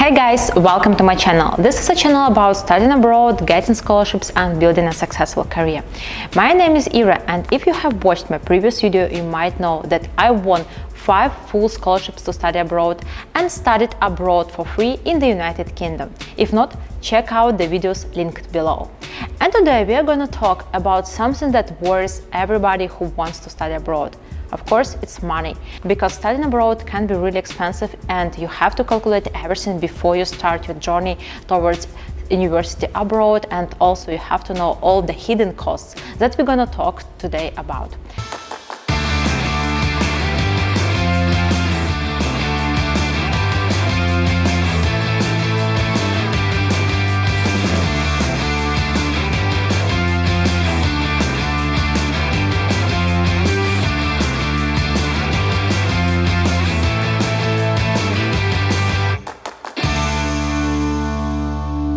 Hey guys, welcome to my channel. This is a channel about studying abroad, getting scholarships and building a successful career. My name is Ira, and if you have watched my previous video, you might know that I won 5 full scholarships to study abroad and studied abroad for free in the United Kingdom. If not, check out the videos linked below. And today we are going to talk about something that worries everybody who wants to study abroad. Of course, it's money, because studying abroad can be really expensive and you have to calculate everything before you start your journey towards university abroad, and also you have to know all the hidden costs that we're going to talk today about.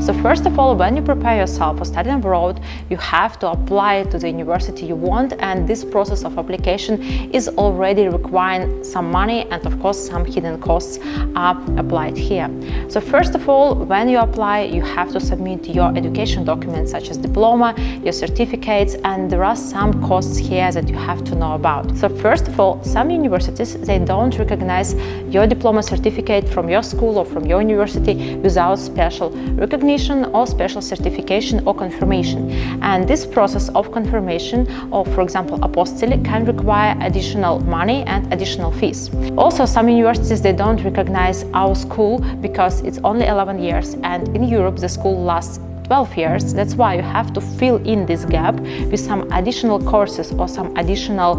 So first of all, when you prepare yourself for studying abroad, you have to apply to the university you want, and this process of application is already requiring some money, and of course some hidden costs are applied here. So first of all, when you apply, you have to submit your education documents such as diploma, your certificates, and there are some costs here that you have to know about. So first of all, some universities, they don't recognize your diploma certificate from your school or from your university without special recognition or special certification or confirmation, and this process of confirmation or, for example, apostille can require additional money and additional fees. Also, some universities, they don't recognize our school because it's only 11 years, and in Europe the school lasts 12 years. That's why you have to fill in this gap with some additional courses or some additional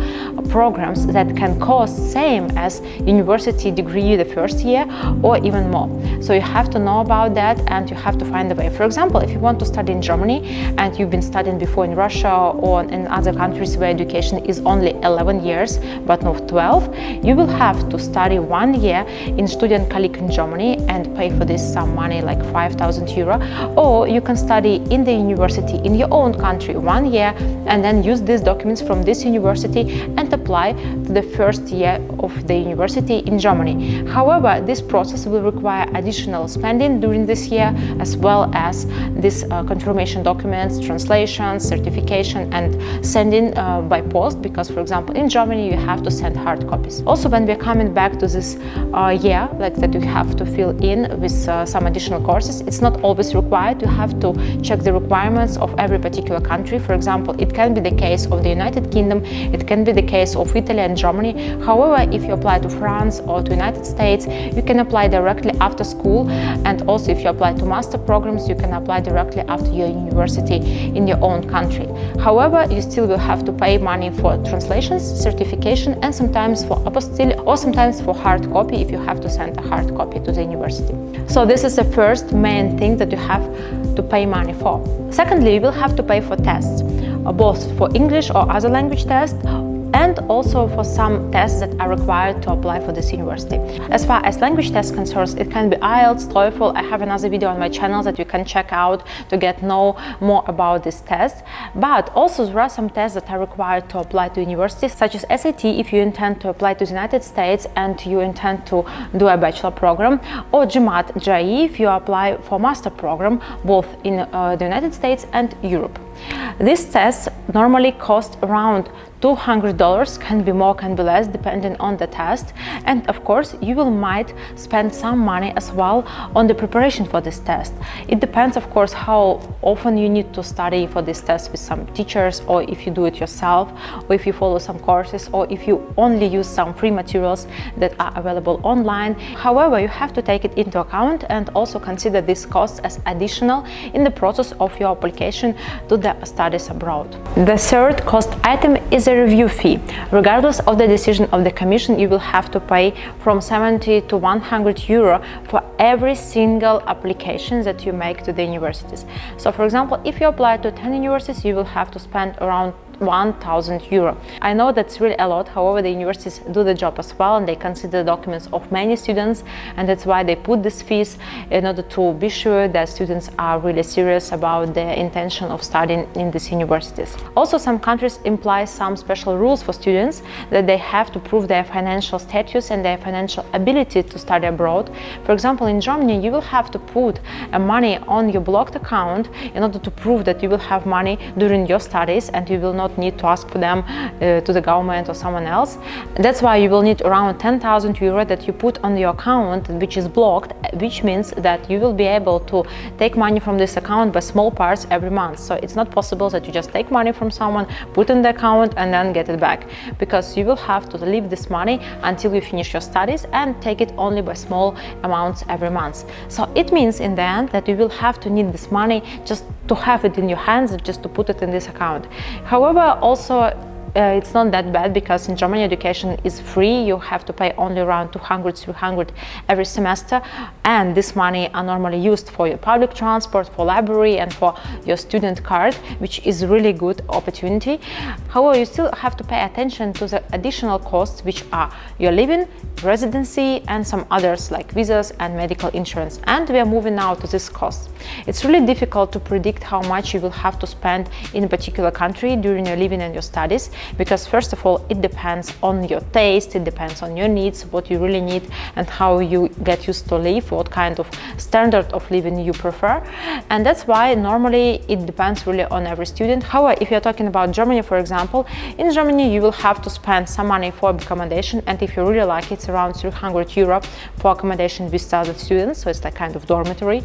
programs that can cost same as university degree the first year or even more. So you have to know about that and you have to find a way. For example, if you want to study in Germany and you've been studying before in Russia or in other countries where education is only 11 years but not 12, you will have to study 1 year in Studienkolleg in Germany and pay for this some money like 5,000 euro, or you can study in the university in your own country 1 year and then use these documents from this university and apply to the first year of the university in Germany. However, this process will require additional spending during this year, as well as this confirmation documents, translations, certification, and sending by post, because for example in Germany you have to send hard copies. Also, when we're coming back to this year, like that you have to fill in with some additional courses, it's not always required. You have to check the requirements of every particular country. For example, it can be the case of the United Kingdom, it can be the case of Italy and Germany. However, if you apply to France or to United States, you can apply directly after school, and also if you apply to master programs, you can apply directly after your university in your own country. However, you still will have to pay money for translations, certification, and sometimes for apostille, or sometimes for hard copy if you have to send a hard copy to the university. So this is the first main thing that you have to pay money for. Secondly, you will have to pay for tests, both for English or other language tests, and also for some tests that are required to apply for this university. As far as language tests concerns, it can be IELTS, TOEFL. I have another video on my channel that you can check out to get know more about this test. But also there are some tests that are required to apply to universities, such as SAT if you intend to apply to the United States and you intend to do a bachelor program, or GMAT, GRE if you apply for master program, both in the United States and Europe. These tests normally cost around $200, can be more, can be less, depending on the test, and of course you will might spend some money as well on the preparation for this test. It depends, of course, how often you need to study for this test with some teachers, or if you do it yourself, or if you follow some courses, or if you only use some free materials that are available online. However, you have to take it into account and also consider these costs as additional in the process of your application to the studies abroad. The third cost item is a review fee. Regardless of the decision of the Commission, you will have to pay from 70 to 100 euro for every single application that you make to the universities. So for example, if you apply to 10 universities, you will have to spend around 1,000 euro. I know that's really a lot, however, the universities do the job as well, and they consider documents of many students, and that's why they put these fees in order to be sure that students are really serious about their intention of studying in these universities. Also, some countries imply some special rules for students that they have to prove their financial status and their financial ability to study abroad. For example, in Germany, you will have to put money on your blocked account in order to prove that you will have money during your studies, and you will not need to ask for them to the government or someone else. That's why you will need around 10,000 euro that you put on your account, which is blocked, which means that you will be able to take money from this account by small parts every month. So it's not possible that you just take money from someone, put in the account, and then get it back, because you will have to leave this money until you finish your studies and take it only by small amounts every month. So it means in the end that you will have to need this money just to have it in your hands, just to put it in this account. However, also it's not that bad, because in Germany education is free. You have to pay only around 200-300 every semester, and this money are normally used for your public transport, for library, and for your student card, which is really good opportunity. However, you still have to pay attention to the additional costs, which are your living, residency, and some others like visas and medical insurance. And we are moving now to this cost. It's really difficult to predict how much you will have to spend in a particular country during your living and your studies, because first of all, it depends on your taste, it depends on your needs, what you really need, and how you get used to live, what kind of standard of living you prefer. And that's why normally it depends really on every student. However, if you're talking about Germany, for example, in Germany you will have to spend some money for accommodation, and if you really like it, it's around 300 euro for accommodation with other students, so it's like kind of dormitory,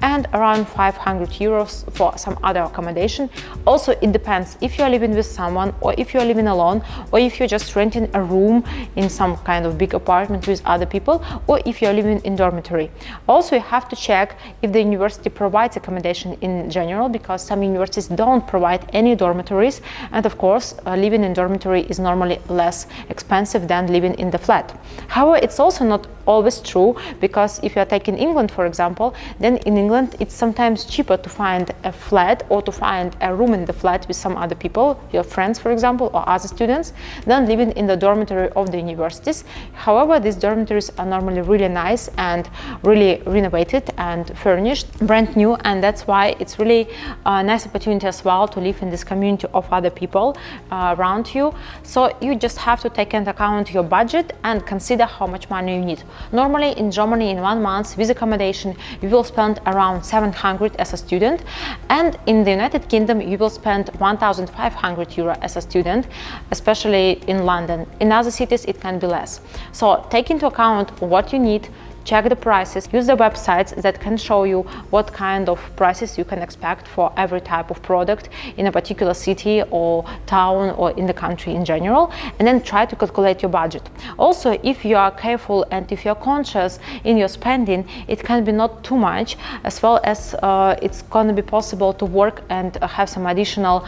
and around 500 euros for some other accommodation. Also, it depends if you're living with someone, or if you're living alone, or if you're just renting a room in some kind of big apartment with other people, or if you're living in dormitory. Also, you have to check if the university provides accommodation in general, because some universities don't provide any dormitories, and of course living in dormitory is normally less expensive than living in the flat. However, it's also not always true, because if you are taking England, for example, then in England it's sometimes cheaper to find a flat or to find a room in the flat with some other people, your friends for example, or other students, than living in the dormitory of the universities. However, these dormitories are normally really nice and really renovated and furnished, brand new, and that's why it's really a nice opportunity as well to live in this community of other people around you. So you just have to take into account your budget and consider how much money you need. Normally in Germany, in 1 month with accommodation, you will spend around 700 as a student, and in the United Kingdom you will spend 1,500 euro as a student, especially in London. In other cities it can be less. So take into account what you need, check the prices, use the websites that can show you what kind of prices you can expect for every type of product in a particular city or town or in the country in general, and then try to calculate your budget. Also, if you are careful and if you're conscious in your spending, it can be not too much, as well as it's going to be possible to work and have some additional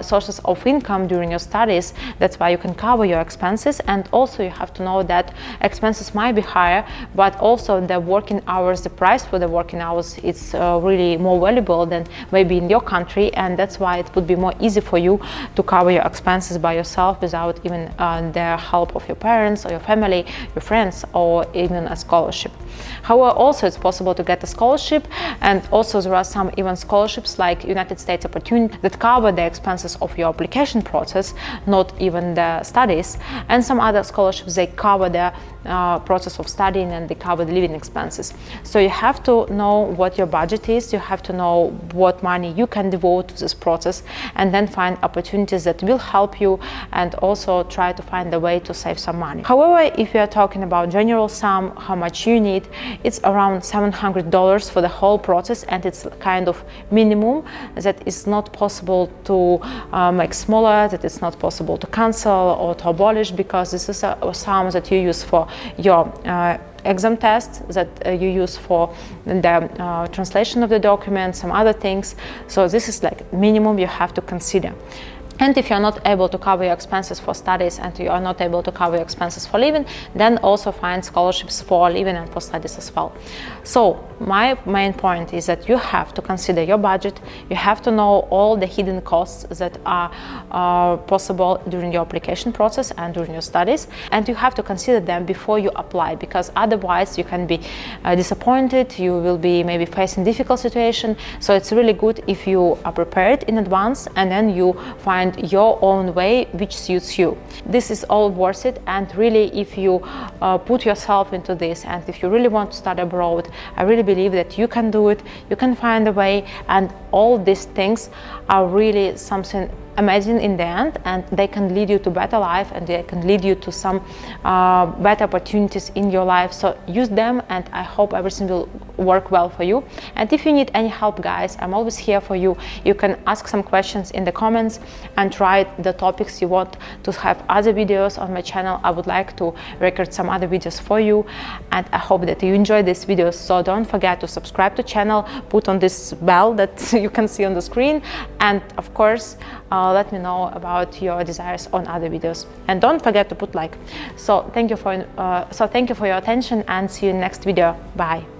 sources of income during your studies. That's why you can cover your expenses, and also you have to know that expenses might be higher, but also the working hours, the price for the working hours, it's really more valuable than maybe in your country, and that's why it would be more easy for you to cover your expenses by yourself without even the help of your parents or your family, your friends, or even a scholarship. However, also it's possible to get a scholarship, and also there are some even scholarships like United States Opportunity that cover the expenses of your application process, not even the studies, and some other scholarships, they cover the process of studying and they cover the living expenses. So you have to know what your budget is, you have to know what money you can devote to this process, and then find opportunities that will help you, and also try to find a way to save some money. However, if you are talking about general sum, how much you need, it's around $700 for the whole process, and it's kind of minimum that is not possible to make smaller, that it's not possible to cancel or to abolish, because this is a sum that you use for your exam tests, that you use for the translation of the documents, some other things. So this is like minimum you have to consider. And if you're not able to cover your expenses for studies and you are not able to cover your expenses for living, then also find scholarships for living and for studies as well. So my main point is that you have to consider your budget. You have to know all the hidden costs that are possible during your application process and during your studies, and you have to consider them before you apply, because otherwise you can be disappointed, you will be maybe facing difficult situation. So it's really good if you are prepared in advance and then you find your own way which suits you. This is all worth it, and really if you put yourself into this and if you really want to study abroad, I really believe that you can do it, you can find a way, and all these things are really something amazing in the end, and they can lead you to better life and they can lead you to some better opportunities in your life. So use them, and I hope everything will work well for you. And if you need any help, guys, I'm always here for you. You can ask some questions in the comments and write the topics you want to have other videos on my channel. I would like to record some other videos for you, and I hope that you enjoyed this video. So don't forget to subscribe to the channel, put on this bell that you can see on the screen, and of course let me know about your desires on other videos, and don't forget to put like. So thank you for your attention, and see you in next video. Bye.